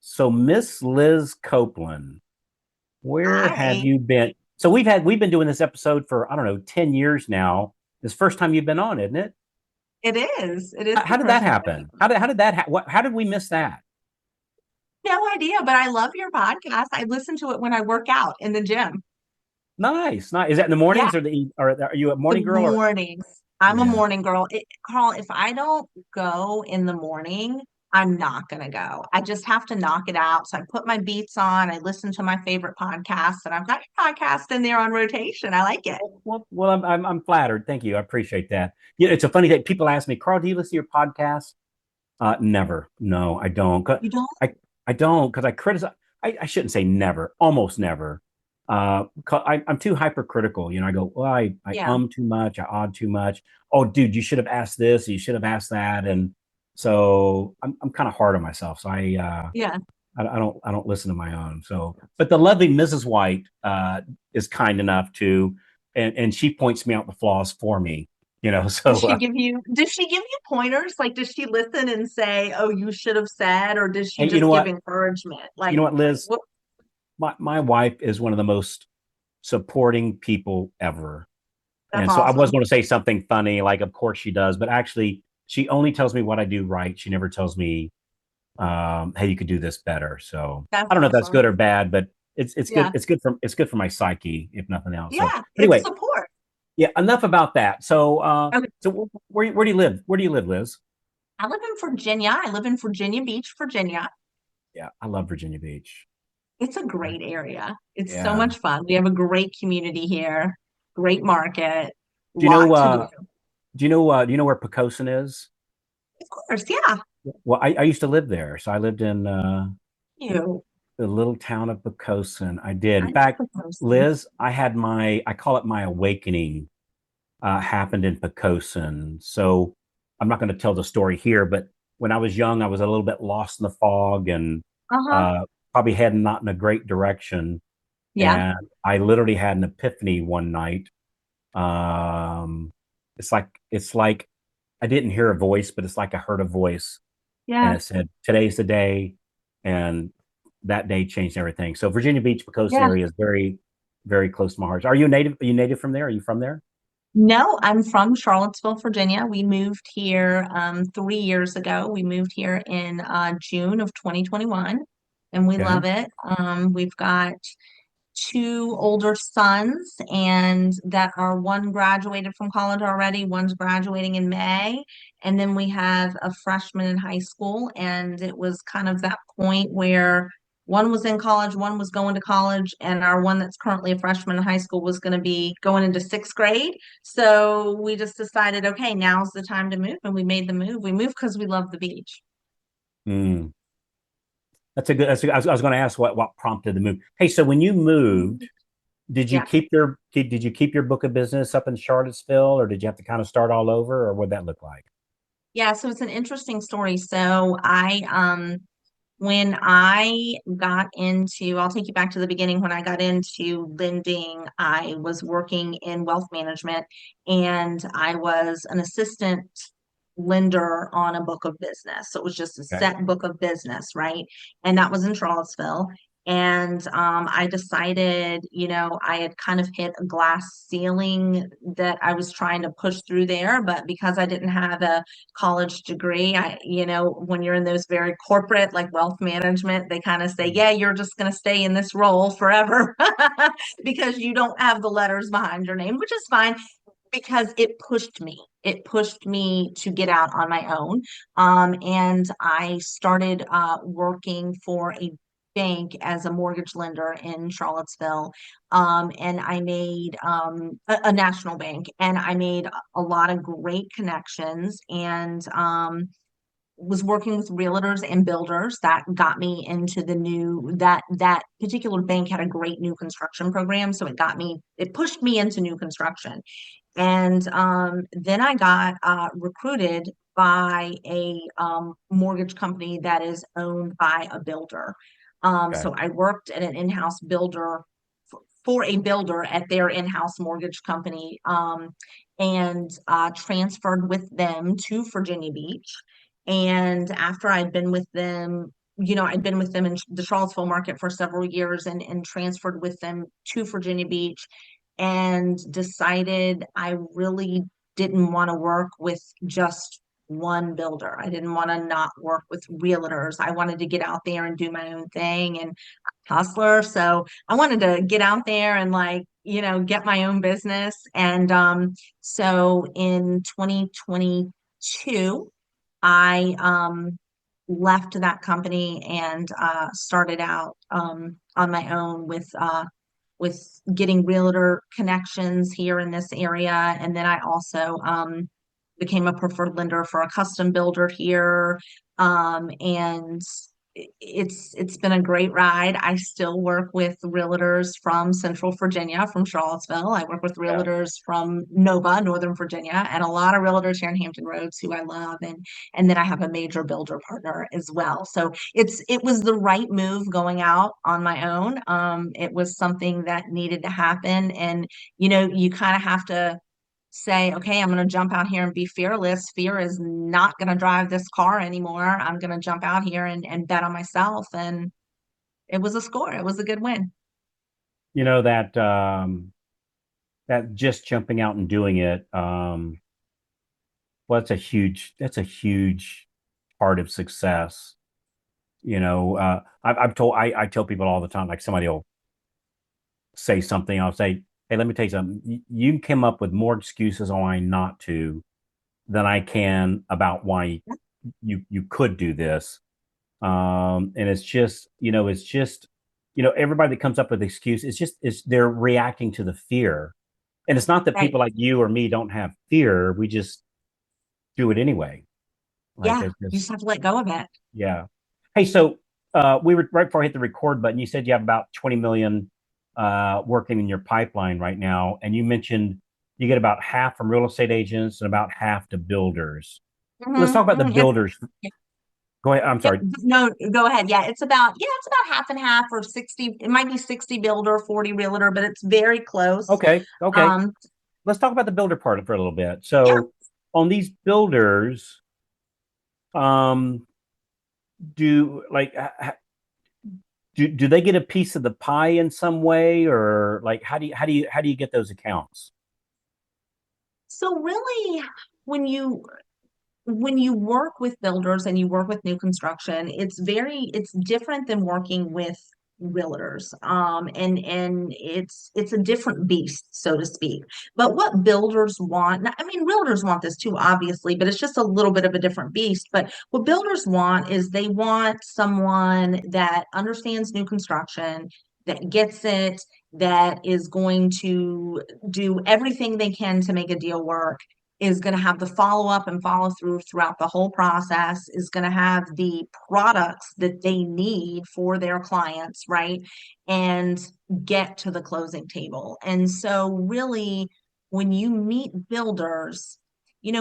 So Miss Liz Copeland, where have Hi. you been? So we've been doing this episode for I don't know 10 years now. This first time you've been on, isn't it? It is. It is How the did that first time I've happen? been. How did that how did we miss that? No idea, but I love your podcast. I listen to it when I work out in the gym. Nice, nice. Is that in the Yeah, mornings or are you a the morning girl or mornings. I'm a yeah. morning girl. Carl, if I don't go in the morning, I'm not gonna go. I just have to knock it out. So I put my beats on, I listen to my favorite podcasts, and I've got your podcast in there on rotation. I like it. Well, I'm flattered. Thank you. I appreciate that. You know, it's a funny thing. People ask me, Carl, do you listen to your podcast? Never. No, I don't. You don't? I don't because I criticize. I shouldn't say never. Almost never. 'Cause I'm too hypercritical. You know, I go, well, I Yeah. too much. I odd too much. Oh, dude, you should have asked this. You should have asked that. And so I'm kind of hard on myself. So Yeah. I don't listen to my own. So, but the lovely Mrs. White is kind enough to, and she points me out the flaws for me. You know, Does she give you pointers? Like, does she listen and say, "Oh, you should have said," or does she hey, just give encouragement? you Like, know what, Liz? what? My wife is one of the most supporting people ever. That's And so I was awesome. going to say something funny, like, of course she does, but actually, she only tells me what I do right. She never tells me, hey, you could do this better. So That's I don't know if that's awesome. good or bad, but it's good. Yeah. It's good for my psyche, if nothing else. So Yeah. It's anyway, support. yeah, enough about that. Okay. So where do you live? Where do you live, Liz? I live in Virginia. I live in Virginia Beach, Virginia. Yeah, I love Virginia Beach. It's a great area. It's so Yeah. much fun. We have a great community here, great market, Do you know? lot to do. Do you know where Pocosin is? Of course, yeah. Well, I used to live there, so I lived in You. the little town of Pocosin. I did. I In know fact, the person. Liz, I call it my awakening, happened in Pocosin. So I'm not going to tell the story here, but when I was young, I was a little bit lost in the fog and Uh-huh. uh, probably heading not in a great direction. Yeah. And I literally had an epiphany one night. Um, it's like I didn't hear a voice, but it's like I heard a voice, and Yeah. it said, "Today's the day," and that day changed everything. So Virginia Beach, Pocosin Yeah. area is very, very close to my heart. Are you native? Are you native from there? Are you from there? No, I'm from Charlottesville, Virginia. We moved here 3 years ago. We moved here in June of 2021, and we Okay. love it. We've got two older sons, and that are one graduated from college already, one's graduating in May, and then we have a freshman in high school. And it was kind of that point where one was in college, one was going to college, and our one that's currently a freshman in high school was going to be going into sixth grade. So we just decided, okay, now's the time to move, and we made the move. We moved because we love the beach. Mm. I was going to ask what prompted the move. Hey, so when you moved, Yeah. did you keep your book of business up in Charlottesville, or did you have to kind of start all over, or what that look like? Yeah, so it's an interesting story. So when I got into, I'll take you back to the beginning. When I got into lending, I was working in wealth management, and I was an assistant lender on a book of business. So it was just a Okay. set book of business, right? And that was in Charlottesville. And I decided, I had kind of hit a glass ceiling that I was trying to push through there. But because I didn't have a college degree, when you're in those very corporate, like wealth management, they kind of say, yeah, you're just going to stay in this role forever because you don't have the letters behind your name, which is fine because it pushed me. It pushed me to get out on my own. And I started working for a bank as a mortgage lender in Charlottesville. And I made a national bank, and I made a lot of great connections, and was working with realtors and builders. That got me into that particular bank had a great new construction program. So it pushed me into new construction. And then I got recruited by a mortgage company that is owned by a builder. Okay. So I worked at an in-house builder for a builder at their in-house mortgage company, and transferred with them to Virginia Beach. And after I'd been with them, I'd been with them in the Charlottesville market for several years and transferred with them to Virginia Beach and decided I really didn't want to work with just one builder. I didn't want to not work with realtors. I wanted to get out there and do my own thing and hustler. So I wanted to get out there and get my own business. And so in 2022, I left that company and started out on my own with getting realtor connections here in this area. And then I also became a preferred lender for a custom builder here. And it's been a great ride. I still work with realtors from Central Virginia, from Charlottesville. I work with Yeah. realtors from Nova, Northern Virginia, and a lot of realtors here in Hampton Roads who I love. And then I have a major builder partner as well. So it was the right move going out on my own. It was something that needed to happen. And you kind of have to say, okay, I'm going to jump out here and be fearless. Fear is not going to drive this car anymore. I'm going to jump out here and bet on myself. And it was a score. It was a good win. You know that that just jumping out and doing it, well, that's a huge part of success. I tell people all the time, like somebody will say something, I'll say, hey, let me tell you something. You come up with more excuses on why not to than I can about why you could do this. And it's just everybody that comes up with excuse, it's they're reacting to the fear. And it's not that Right. people like you or me don't have fear. We just do it anyway. Like Yeah. it's You just, just have to let go of it. yeah. Hey, so we were right before I hit the record button. You said you have about 20 million working in your pipeline right now, and you mentioned you get about half from real estate agents and about half to builders. Let's talk about the Yep. builders. Go ahead. I'm Yep. sorry. No, go ahead. Yeah, it's about half and half or 60. It might be 60 builder, 40 realtor, but it's very close. Okay. Okay. Um, Let's talk about the builder part for a little bit. yeah. So on these builders, um, do like do they get a piece of the pie in some way, or like how do you get those accounts? So really, when you when you work with builders and you work with new construction, it's different than working with realtors. And it's a different beast, so to speak. But what builders want, I mean, realtors want this too, obviously, but it's just a little bit of a different beast. But what builders want is they want someone that understands new construction, that gets it, that is going to do everything they can to make a deal work, is going to have the follow up and follow through throughout the whole process, is going to have the products that they need for their clients, right? And get to the closing table. And so, really, when you meet builders,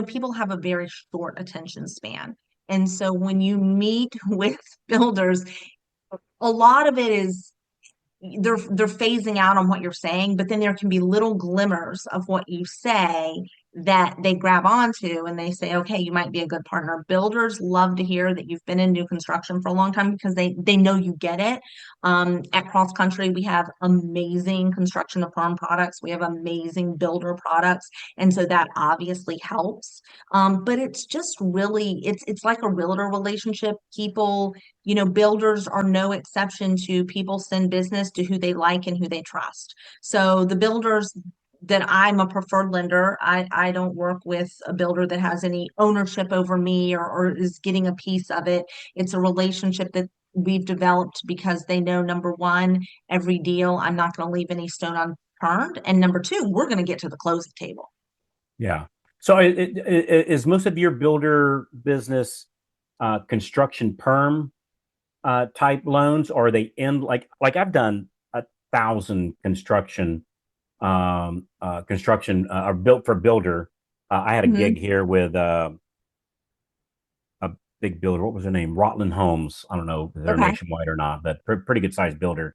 people have a very short attention span. And so, when you meet with builders, a lot of it is they're phasing out on what you're saying, but then there can be little glimmers of what you say that they grab onto and they say, okay, you might be a good partner. Builders love to hear that you've been in new construction for a long time because they know you get it. At Cross Country, we have amazing construction of farm products. We have amazing builder products. And so that obviously helps. But it's just really, it's like a realtor relationship. Builders are no exception to people send business to who they like and who they trust. So the builders that I'm a preferred lender, I don't work with a builder that has any ownership over me or is getting a piece of it. It's a relationship that we've developed because they know, number one, every deal, I'm not going to leave any stone unturned. And number two, we're going to get to the closing table. Yeah. So is most of your builder business construction perm type loans, or are they in like I've done 1,000 construction or built for builder. I had a Mhm. gig here with a big builder. What was their name? Rotland Homes. I don't know if they're Okay. nationwide or not, but pretty good sized builder.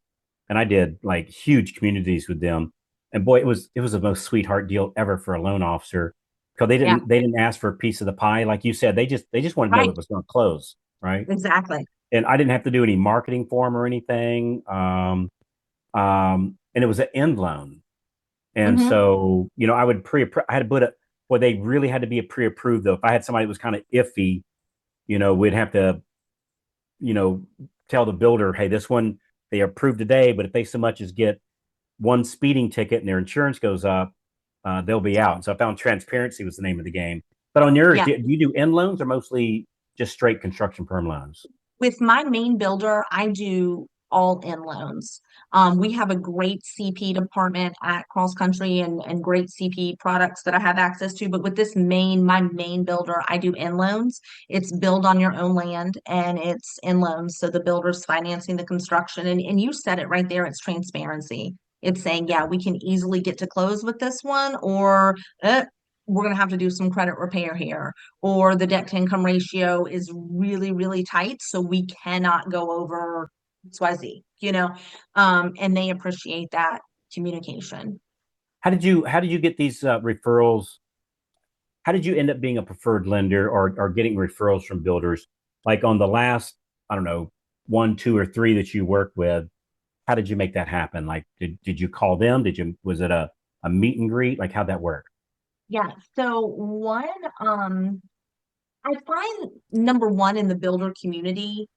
And I did like huge communities with them. And boy, it was the most sweetheart deal ever for a loan officer because Yeah. they didn't ask for a piece of the pie, like you said. They just wanted to know Right. it was going to close, right? Exactly. and I didn't have to do any marketing for them or anything. And it was an end loan. And Hmm. so, I would I had to put it, well, they really had to be a pre-approved though. If I had somebody that was kind of iffy, we'd have to, you know, tell the builder, hey, this one they approved today, but if they so much as get one speeding ticket and their insurance goes up, they'll be out. And so I found transparency was the name of the game. But on yours, Yeah. do you do end loans or mostly just straight construction perm loans? With my main builder, I do all in loans. We have a great CP department at Cross Country and great CP products that I have access to. But with my main builder, I do in loans. It's build on your own land and it's in loans. So the builder's financing the construction. And you said it right there, it's transparency. It's saying, yeah, we can easily get to close with this one, or we're going to have to do some credit repair here, or the debt to income ratio is really, really tight, so we cannot go over XYZ, and they appreciate that communication. How did you get these referrals? How did you end up being a preferred lender or getting referrals from builders? Like on the last, I don't know, one, two, or three that you worked with, how did you make that happen? Like, did you call them? Was it a meet and greet? Like, how'd that work? Yeah. So I find number one in the builder community,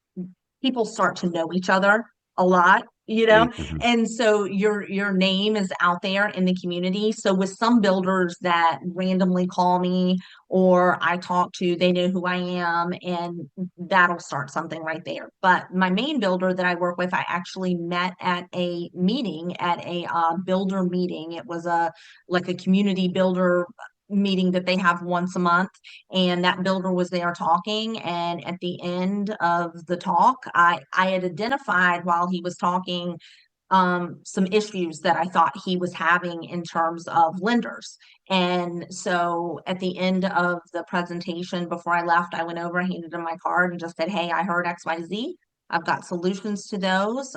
people start to know each other a lot, Mm-hmm. and so your name is out there in the community. So with some builders that randomly call me or I talk to, they know who I am, and that'll start something right there. But my main builder that I work with, I actually met at a meeting, at a builder meeting. It was a like a community builder meeting that they have once a month, and that builder was there talking, and at the end of the talk, I had identified while he was talking some issues that I thought he was having in terms of lenders. And so at the end of the presentation, before I left, I went over, handed him my card, and just said, hey, I heard XYZ. I've got solutions to those.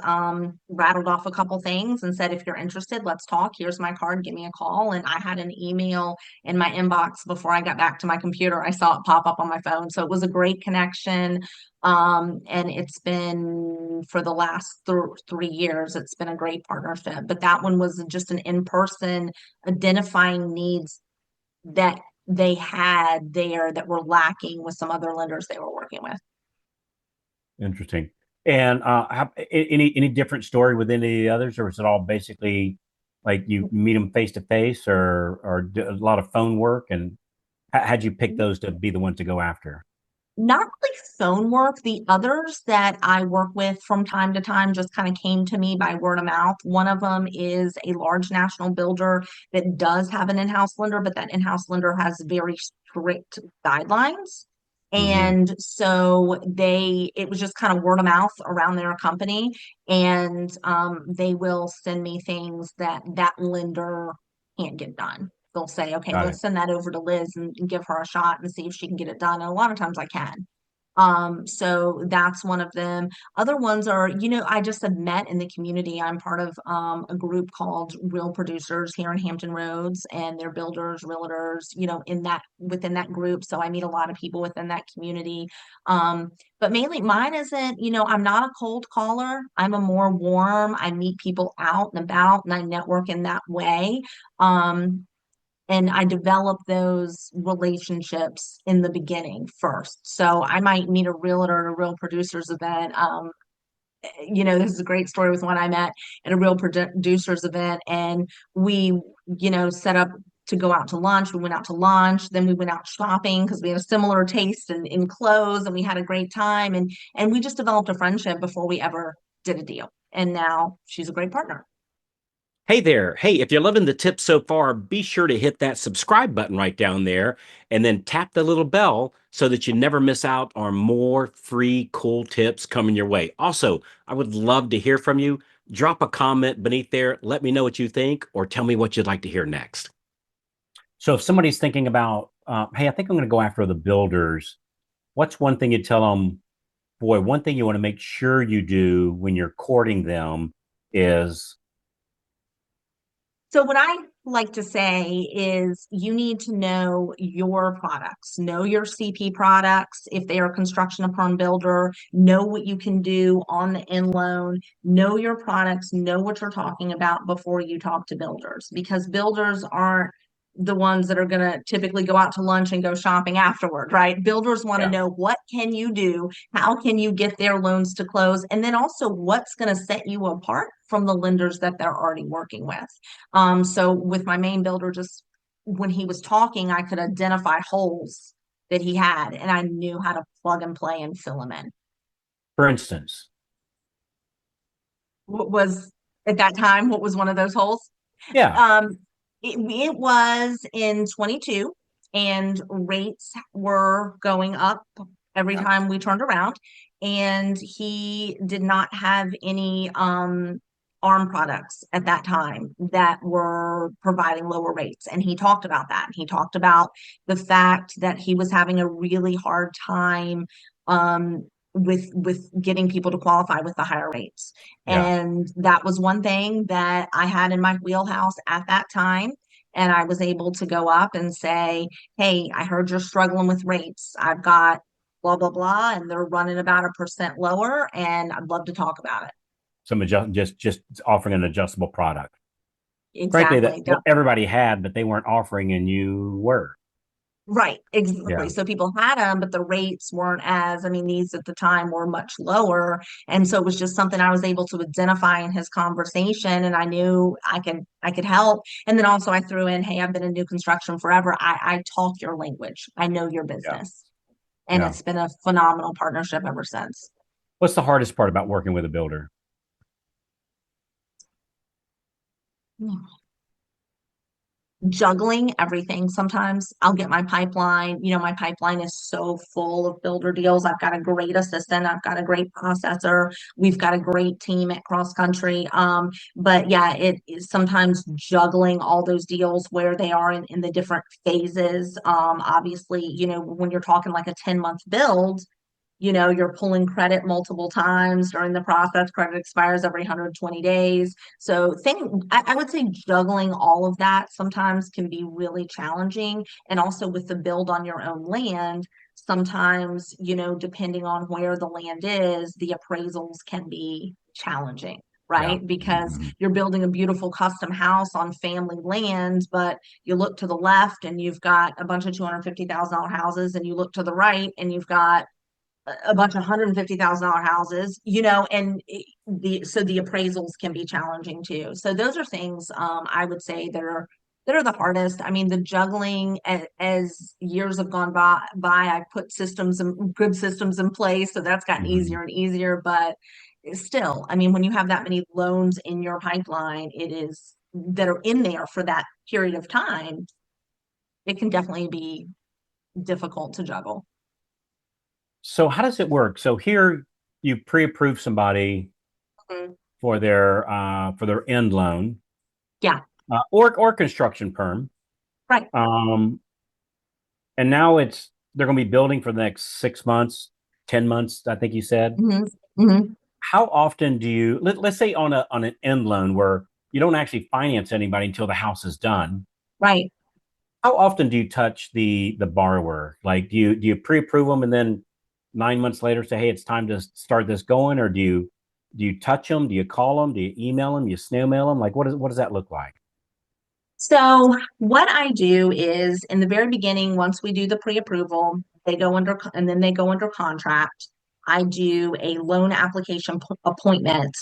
Rattled off a couple things and said, if you're interested, let's talk. Here's my card. Give me a call. And I had an email in my inbox before I got back to my computer. I saw it pop up on my phone. So it was a great connection. And it's been for the last 3 years, it's been a great partnership. But that one was just an in-person identifying needs that they had there that were lacking with some other lenders they were working with. Interesting. And any different story with any of the others, or is it all basically like you meet them face to face, or do a lot of phone work? And how'd you pick those to be the ones to go after? Not really phone work. The others that I work with from time to time just kind of came to me by word of mouth. One of them is a large national builder that does have an in-house lender, but that in-house lender has very strict guidelines. Hmm. And so it was just kind of word of mouth around their company. And they will send me things that lender can't get done. They'll say, okay, Got let's it. send that over to Liz and give her a shot and see if she can get it done. And a lot of times I can. So that's one of them. Other ones are, I just have met in the community. I'm part of a group called Real Producers here in Hampton Roads, and they're builders, realtors, within that group. So I meet a lot of people within that community. But mainly mine isn't, I'm not a cold caller. I'm a more warm. I meet people out and about and I network in that way. And I develop those relationships in the beginning first. So I might meet a realtor at a real producers event. This is a great story with one I met at a real producers event, and we, set up to go out to lunch. We went out to lunch, then we went out shopping because we had a similar taste in clothes, and we had a great time, and we just developed a friendship before we ever did a deal. And now she's a great partner. Hey there. Hey, if you're loving the tips so far, be sure to hit that subscribe button right down there and then tap the little bell so that you never miss out on more free cool tips coming your way. Also, I would love to hear from you. Drop a comment beneath there. Let me know what you think or tell me what you'd like to hear next. So if somebody's thinking about, hey, I think I'm going to go after the builders, what's one thing you tell them? Boy, one thing you want to make sure you do when you're courting them is, So when I like to say is you need to know your products, know your CP products. If they are a construction upon builder, know what you can do on the in loan, know your products, know what you're talking about before you talk to builders, because builders aren't the ones that are going to typically go out to lunch and go shopping afterward, right? Builders want to Yeah. know, what can you do? How can you get their loans to close? And then also, what's going to set you apart from the lenders that they're already working with? So with my main builder, just when he was talking, I could identify holes that he had, and I knew how to plug and play and fill them in. For instance, What was at that time, what was one of those holes? yeah. Um, it was in 22, and rates were going up every Yeah. time we turned around. And he did not have any ARM products at that time that were providing lower rates. And he talked about that. He talked about the fact that he was having a really hard time with getting people to qualify with the higher rates. Yeah. And that was one thing that I had in my wheelhouse at that time. And I was able to go up and say, hey, I heard you're struggling with rates. I've got blah, blah, blah, and they're running about 1% lower, and I'd love to talk about it. Some just offering an adjustable product. Frankly, that Exactly. what everybody had, but they weren't offering, and you were. Right, Yeah. exactly. So people had them, but the rates weren't as, I mean, these at the time were much lower. And so it was just something I was able to identify in his conversation, and I knew I could help. And then also I threw in, hey, I've been in new construction forever. I talk your language. I know your Yeah. business. And Yeah. it's been a phenomenal partnership ever since. What's the hardest part about working with a builder? Juggling everything. Sometimes I'll get my pipeline, my pipeline is so full of builder deals. I've got a great assistant, I've got a great processor, we've got a great team at Cross Country. But yeah, it is sometimes juggling all those deals where they are in the different phases. Obviously, when you're talking like a 10-month build, you're pulling credit multiple times during the process. Credit expires every 120 days. So I would say juggling all of that sometimes can be really challenging. And also with the build on your own land, sometimes, depending on where the land is, the appraisals can be challenging. Yeah. Right? Because Mhm. you're building a beautiful custom house on family land, but you look to the left and you've got a bunch of $250,000 houses, and you look to the right and you've got a bunch of $150,000 houses, and so the appraisals can be challenging too. So those are things I would say that are the hardest. I mean, the juggling as years have gone by, I put good systems in place, so that's gotten Mhm. easier and easier. But still, I mean, when you have that many loans in your pipeline, that are in there for that period of time, it can definitely be difficult to juggle. So how does it work? So here you pre-approve somebody Mhm. for their end loan, Yeah, or construction perm. right. Um, and now they're going to be building for the next 6 months, 10 months, I think you said. Hmm. Hmm. How often do you let's say on an end loan where you don't actually finance anybody until the house is done? Right. How often do you touch the borrower? Like, do you pre-approve them and then 9 months later say, hey, it's time to start this going, or do you touch them? Do you call them? Do you email them? Do you snail mail them? Like, what does that look like? So what I do is in the very beginning, once we do the pre-approval, and then they go under contract. I do a loan application appointment,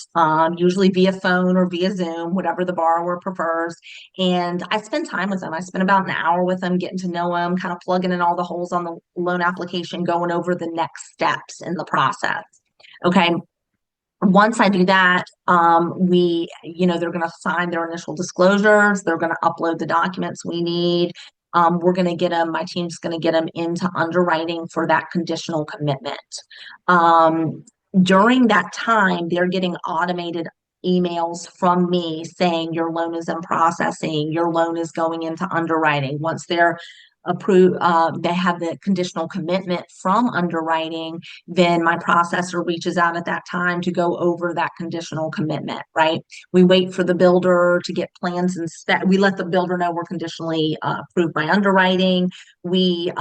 usually via phone or via Zoom, whatever the borrower prefers. And I spend time with them. I spend about an hour with them, getting to know them, kind of plugging in all the holes on the loan application, going over the next steps in the process. Okay. Once I do that, they're going to sign their initial disclosures. They're going to upload the documents we need. We're going to get them, my team's going to get them into underwriting for that conditional commitment. Um, During that time, they're getting automated emails from me saying your loan is in processing, your loan is going into underwriting. Once they're approve, they have the conditional commitment from underwriting, then my processor reaches out at that time to go over that conditional commitment, right? We wait for the builder to get plans and we let the builder know we're conditionally approved by underwriting. We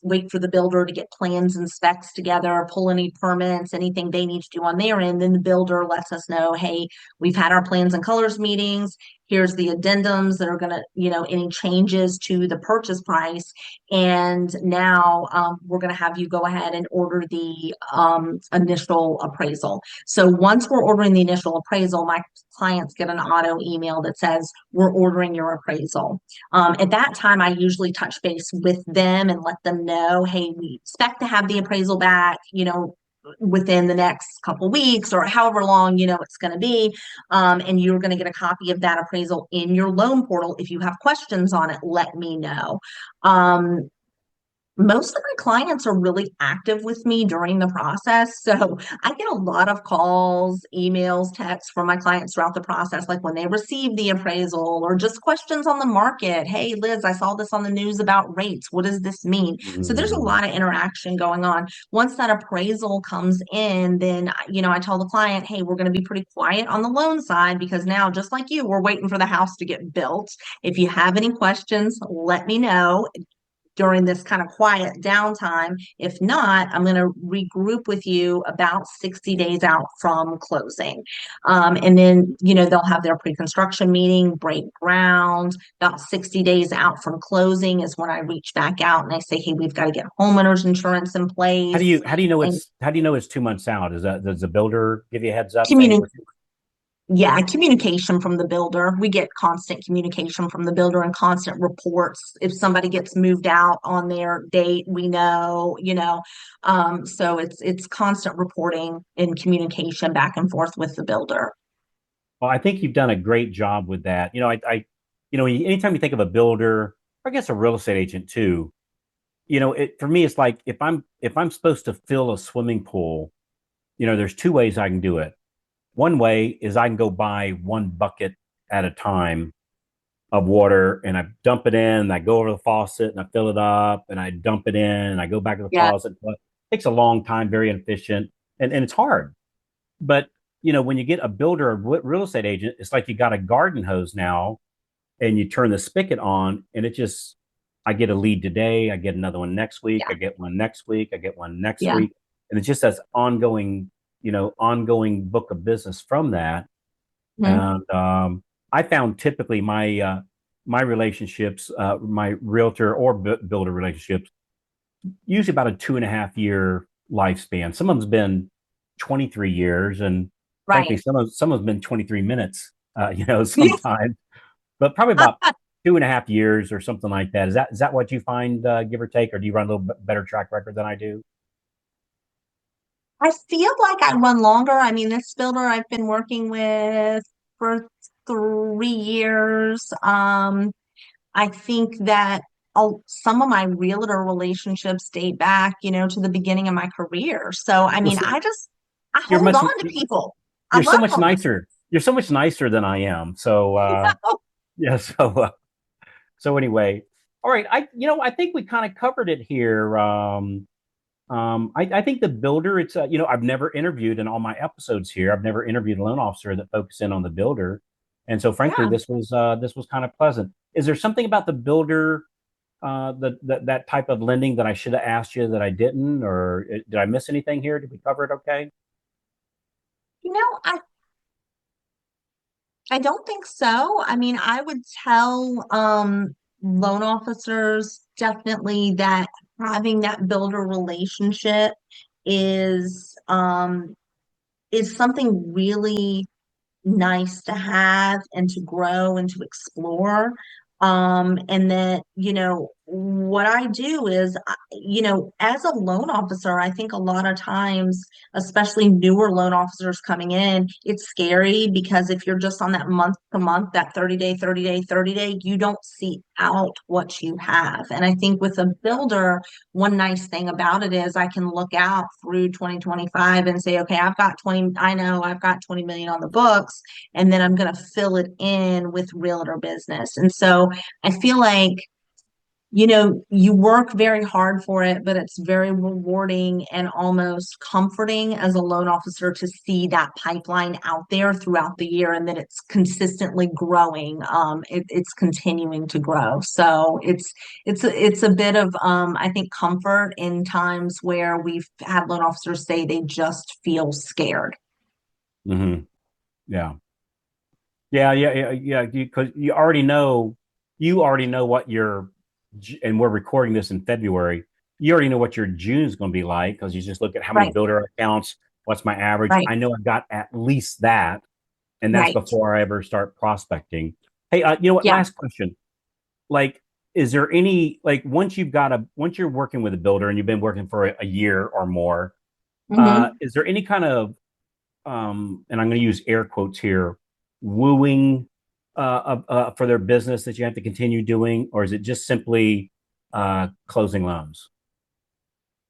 wait for the builder to get plans and specs together, pull any permits, anything they need to do on their end. Then the builder lets us know, hey, we've had our plans and colors meetings. Here's the addendums that are going to, any changes to the purchase price. And now we're going to have you go ahead and order the initial appraisal. So once we're ordering the initial appraisal, my clients get an auto email that says, we're ordering your appraisal. At that time, I usually touch base with them and let them know, hey, we expect to have the appraisal back, within the next couple weeks or however long, it's going to be. And you're going to get a copy of that appraisal in your loan portal. If you have questions on it, let me know. Most of my clients are really active with me during the process. So I get a lot of calls, emails, texts from my clients throughout the process, like when they receive the appraisal or just questions on the market. Hey, Liz, I saw this on the news about rates. What does this mean? So there's a lot of interaction going on. Once that appraisal comes in, then, I tell the client, hey, we're going to be pretty quiet on the loan side because now, just like you, we're waiting for the house to get built. If you have any questions, let me know during this kind of quiet downtime. If not, I'm going to regroup with you about 60 days out from closing. And then, they'll have their pre-construction meeting, break ground. About 60 days out from closing is when I reach back out and I say, hey, we've got to get homeowners insurance in place. How do you know it's 2 months out? Does the builder give you a heads up? Yeah, communication from the builder. We get constant communication from the builder and constant reports. If somebody gets moved out on their date, we know, so it's constant reporting and communication back and forth with the builder. Well, I think you've done a great job with that. Anytime you think of a builder, or I guess a real estate agent too, for me, it's like if I'm supposed to fill a swimming pool, there's two ways I can do it. One way is I can go buy one bucket at a time of water and I dump it in, I go over the faucet and I fill it up and I dump it in and I go back to the faucet. It takes a long time, very inefficient, and it's hard. But, when you get a builder or real estate agent, it's like you got a garden hose now and you turn the spigot on and I get a lead today, I get another one next week, I get one next week, I get one next week. And it's just this ongoing book of business from that. And I found typically my relationships, my realtor or builder relationships, usually about a 2.5 year lifespan. Some of them's been 23 years, and frankly, some of them's been 23 minutes. Sometimes, but probably about 2.5 years or something like that. Is that what you find, give or take, or do you run a little bit better track record than I do? I feel like I run longer. I mean, this builder I've been working with for 3 years. I think that some of my realtor relationships date back, to the beginning of my career. So, I mean, I hold on to people. You're so much nicer. You're so much nicer than I am. So, yeah. So anyway, all right. I think we kind of covered it here. I think the builder, it's, I've never interviewed in all my episodes here. I've never interviewed a loan officer that focused in on the builder. And so frankly, this was kind of pleasant. Is there something about the builder, that type of lending that I should have asked you that I didn't, or did I miss anything here? Did we cover it okay? I don't think so. I mean, I would tell loan officers definitely that having that builder relationship is something really nice to have and to grow and to explore. And that, what I do is, as a loan officer, I think a lot of times, especially newer loan officers coming in, it's scary because if you're just on that month to month, that 30-day, you don't see out what you have. And I think with a builder, one nice thing about it is I can look out through 2025 and say, okay, I've got 20 million on the books, and then I'm going to fill it in with realtor business. And so I feel like you work very hard for it, but it's very rewarding and almost comforting as a loan officer to see that pipeline out there throughout the year and that it's consistently growing. It's continuing to grow. So it's a bit of I think comfort in times where we've had loan officers say they just feel scared. Mm-hmm. Yeah. Yeah. Because you already know what and we're recording this in February. You already know what your June is going to be like because you just look at how many Right, builder accounts, what's my average. right, I know I've got at least that, and that's right. before I ever start prospecting. Hey, you know what? Yeah. Last question. Like, is there any like once you're working with a builder and you've been working for a year or more, Hmm. is there any kind of and I'm going to use air quotes here, wooing for their business that you have to continue doing, or is it just simply closing loans?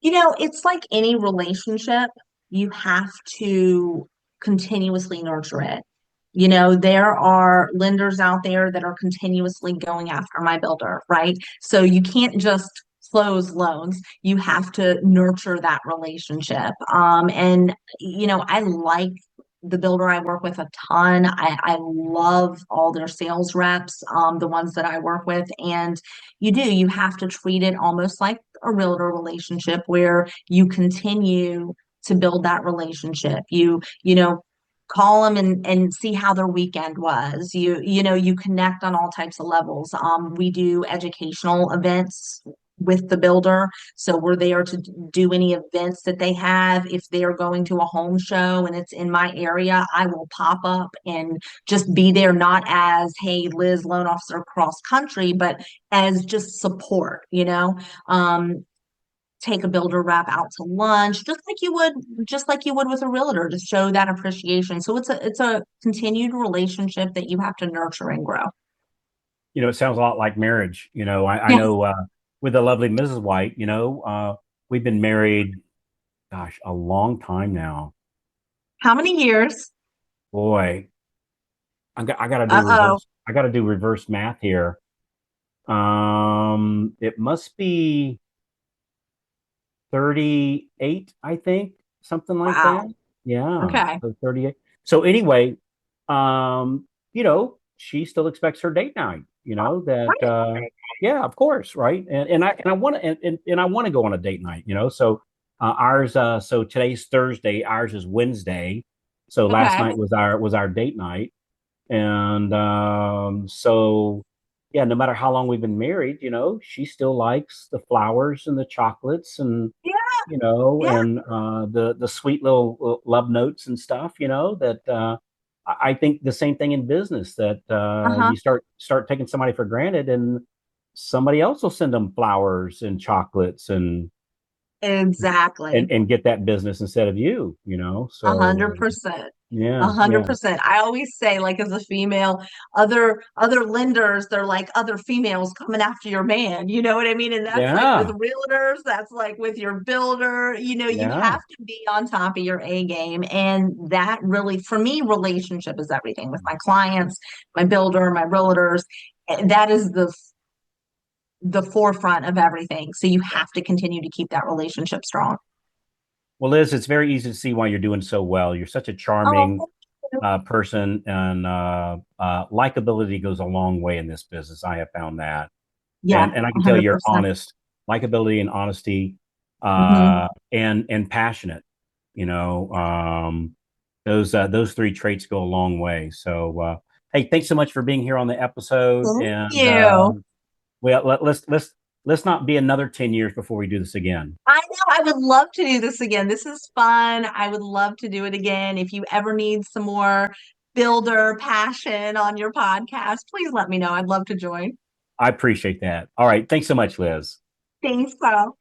It's like any relationship, you have to continuously nurture it. There are lenders out there that are continuously going after my builder, right? So you can't just close loans. You have to nurture that relationship. And I like the builder I work with a ton. I love all their sales reps, the ones that I work with. And you have to treat it almost like a realtor relationship where you continue to build that relationship. You call them and see how their weekend was. You connect on all types of levels. We do educational events with the builder, so we're there to do any events that they have. If they're going to a home show and it's in my area, I will pop up and just be there, not as, hey, Liz, loan officer cross country, but as just support. um take a builder rep out to lunch, just like you would with a realtor, to show that appreciation. So it's a continued relationship that you have to nurture and grow. It sounds a lot like marriage. I Yes. know with the lovely Mrs. White, we've been married, gosh, a long time now. How many years? Boy, I got to do Uh-oh. reverse. I got to do reverse math here. It must be 38, I think, something like that. Wow. Yeah, Okay. so 38. So anyway, she still expects her date night, that Right. yeah, of course, right? And I want to and I want to go on a date night, so ours so today's Thursday, ours is Wednesday. So last Okay. night was our date night. And so, yeah, no matter how long we've been married, she still likes the flowers and the chocolates and, Yeah. Yeah. and the sweet little love notes and stuff, that I think the same thing in business that Uh-huh. you start taking somebody for granted and somebody else will send them flowers and chocolates Exactly. and get that business instead of you, A so hundred percent. A yeah, hundred yeah, percent. I always say, like, as a female, other lenders, they're like other females coming after your man. You know what I mean? And that's like with yeah, realtors, that's like with your builder. You yeah. have to be on top of your A game. And that really, for me, relationship is everything with my clients, my builder, my realtors. That is the forefront of everything. So you have to continue to keep that relationship strong. Well, Liz, it's very easy to see why you're doing so well. You're such a Oh, charming thank you. person, and likability goes a long way in this business. I have found that, Yeah, and I a can tell hundred you're percent. honest. Likability and honesty, Mm-hmm. and passionate. You know, those three traits go a long way. So, hey, thanks so much for being here on the episode, Thank and you. well, let's not be another 10 years before we do this again. I know, I would love to do this again. This is fun. I would love to do it again. If you ever need some more builder passion on your podcast, please let me know. I'd love to join. I appreciate that. All right, thanks so much, Liz. Thanks, Carl.